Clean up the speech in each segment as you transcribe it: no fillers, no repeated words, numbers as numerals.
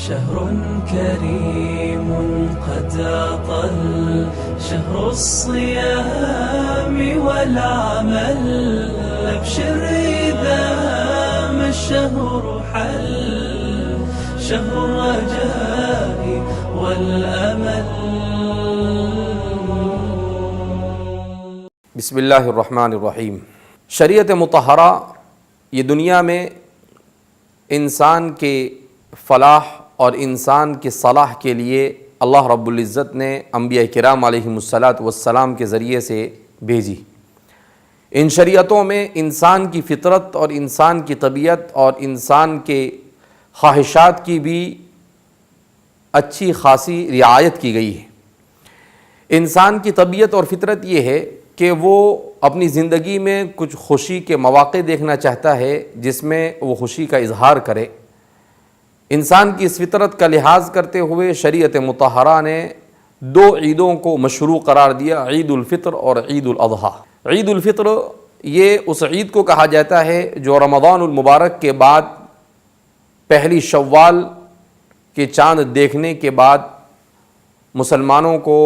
شهر كريم قد أطل شهر الصيام والعمل أبشر إذا ما الشهر حل شهر الرجاء والأمل. بسم اللہ الرحمن الرحیم. شریعت مطہرہ یہ دنیا میں انسان کے فلاح اور انسان کی صلاح کے لیے اللہ رب العزت نے انبیاء کرام علیہم السلام کے ذریعے سے بھیجی. ان شریعتوں میں انسان کی فطرت اور انسان کی طبیعت اور انسان کے خواہشات کی بھی اچھی خاصی رعایت کی گئی ہے. انسان کی طبیعت اور فطرت یہ ہے کہ وہ اپنی زندگی میں کچھ خوشی کے مواقع دیکھنا چاہتا ہے جس میں وہ خوشی کا اظہار کرے. انسان کی اس فطرت کا لحاظ کرتے ہوئے شریعت مطہرہ نے دو عیدوں کو مشروع قرار دیا، عید الفطر اور عید الاضحیٰ. عید الفطر یہ اس عید کو کہا جاتا ہے جو رمضان المبارک کے بعد پہلی شوال کے چاند دیکھنے کے بعد مسلمانوں کو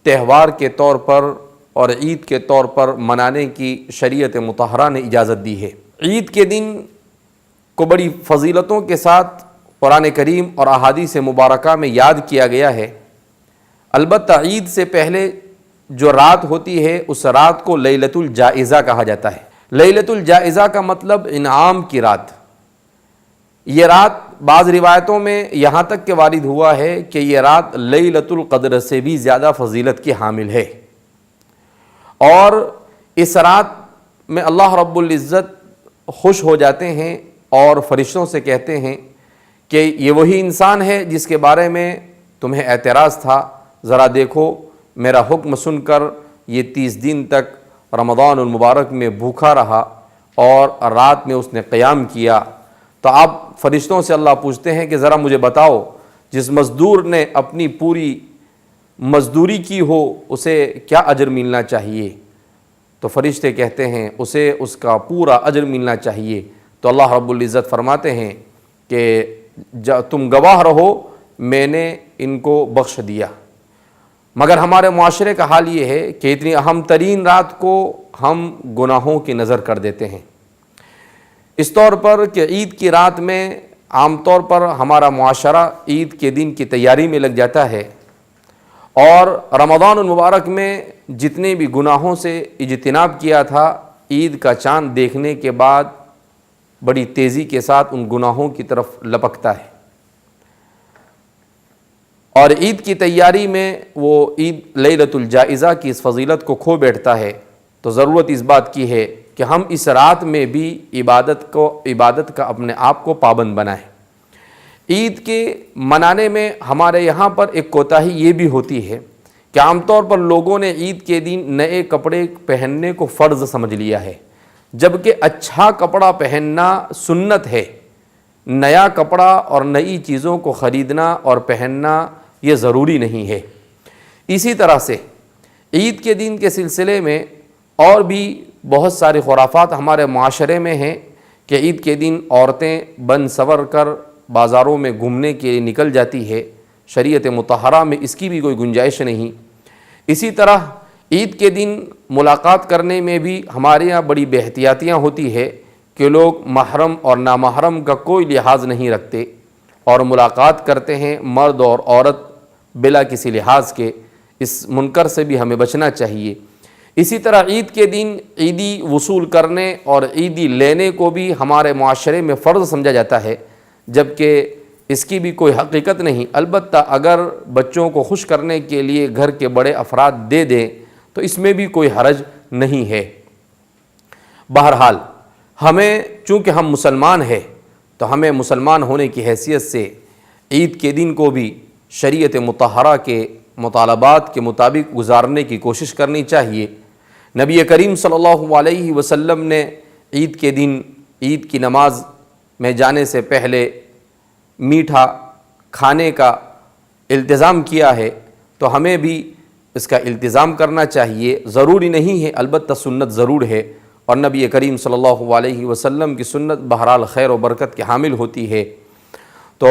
تہوار کے طور پر اور عید کے طور پر منانے کی شریعت مطہرہ نے اجازت دی ہے. عید کے دن کو بڑی فضیلتوں کے ساتھ قرآن کریم اور احادیث مبارکہ میں یاد کیا گیا ہے. البتہ عید سے پہلے جو رات ہوتی ہے اس رات کو لیلۃ الجائزہ کہا جاتا ہے. لیلۃ الجائزہ کا مطلب انعام کی رات. یہ رات بعض روایتوں میں یہاں تک کہ وارد ہوا ہے کہ یہ رات لیلۃ القدر سے بھی زیادہ فضیلت کی حامل ہے. اور اس رات میں اللہ رب العزت خوش ہو جاتے ہیں اور فرشتوں سے کہتے ہیں کہ یہ وہی انسان ہے جس کے بارے میں تمہیں اعتراض تھا، ذرا دیکھو میرا حکم سن کر یہ 30 دن تک رمضان المبارک میں بھوکا رہا اور رات میں اس نے قیام کیا. تو آپ فرشتوں سے اللہ پوچھتے ہیں کہ ذرا مجھے بتاؤ جس مزدور نے اپنی پوری مزدوری کی ہو اسے کیا اجر ملنا چاہیے؟ تو فرشتے کہتے ہیں اسے اس کا پورا اجر ملنا چاہیے. تو اللہ رب العزت فرماتے ہیں کہ تم گواہ رہو میں نے ان کو بخش دیا. مگر ہمارے معاشرے کا حال یہ ہے کہ اتنی اہم ترین رات کو ہم گناہوں کی نظر کر دیتے ہیں. اس طور پر کہ عید کی رات میں عام طور پر ہمارا معاشرہ عید کے دن کی تیاری میں لگ جاتا ہے اور رمضان المبارک میں جتنے بھی گناہوں سے اجتناب کیا تھا عید کا چاند دیکھنے کے بعد بڑی تیزی کے ساتھ ان گناہوں کی طرف لپکتا ہے اور عید کی تیاری میں وہ عید لیلۃ الجائزہ کی اس فضیلت کو کھو بیٹھتا ہے. تو ضرورت اس بات کی ہے کہ ہم اس رات میں بھی عبادت کا اپنے آپ کو پابند بنائیں. عید کے منانے میں ہمارے یہاں پر ایک کوتاہی یہ بھی ہوتی ہے کہ عام طور پر لوگوں نے عید کے دن نئے کپڑے پہننے کو فرض سمجھ لیا ہے، جبکہ اچھا کپڑا پہننا سنت ہے. نیا کپڑا اور نئی چیزوں کو خریدنا اور پہننا یہ ضروری نہیں ہے. اسی طرح سے عید کے دن کے سلسلے میں اور بھی بہت سارے خرافات ہمارے معاشرے میں ہیں کہ عید کے دن عورتیں بن سور کر بازاروں میں گھومنے کے لیے نکل جاتی ہے. شریعت مطہرہ میں اس کی بھی کوئی گنجائش نہیں. اسی طرح عید کے دن ملاقات کرنے میں بھی ہمارے یہاں بڑی بے احتیاطیاں ہوتی ہے کہ لوگ محرم اور نامحرم کا کوئی لحاظ نہیں رکھتے اور ملاقات کرتے ہیں مرد اور عورت بلا کسی لحاظ کے. اس منکر سے بھی ہمیں بچنا چاہیے. اسی طرح عید کے دن عیدی وصول کرنے اور عیدی لینے کو بھی ہمارے معاشرے میں فرض سمجھا جاتا ہے، جبکہ اس کی بھی کوئی حقیقت نہیں. البتہ اگر بچوں کو خوش کرنے کے لیے گھر کے بڑے افراد دے دیں تو اس میں بھی کوئی حرج نہیں ہے. بہرحال ہمیں چونکہ ہم مسلمان ہیں تو ہمیں مسلمان ہونے کی حیثیت سے عید کے دن کو بھی شریعت مطہرہ کے مطالبات کے مطابق گزارنے کی کوشش کرنی چاہیے. نبی کریم صلی اللہ علیہ وسلم نے عید کے دن عید کی نماز میں جانے سے پہلے میٹھا کھانے کا التزام کیا ہے، تو ہمیں بھی اس کا التزام کرنا چاہیے. ضروری نہیں ہے، البتہ سنت ضرور ہے، اور نبی کریم صلی اللہ علیہ وسلم کی سنت بہرحال خیر و برکت کے حامل ہوتی ہے. تو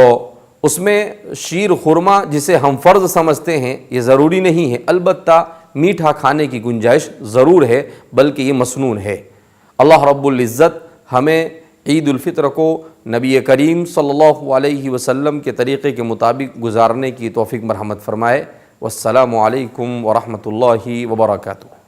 اس میں شیر خرما جسے ہم فرض سمجھتے ہیں یہ ضروری نہیں ہے، البتہ میٹھا کھانے کی گنجائش ضرور ہے، بلکہ یہ مسنون ہے۔ اللہ رب العزت ہمیں عید الفطر کو نبی کریم صلی اللہ علیہ وسلم کے طریقے کے مطابق گزارنے کی توفیق مرحمت فرمائے۔ والسلام علیکم ورحمۃ اللہ وبرکاتہ۔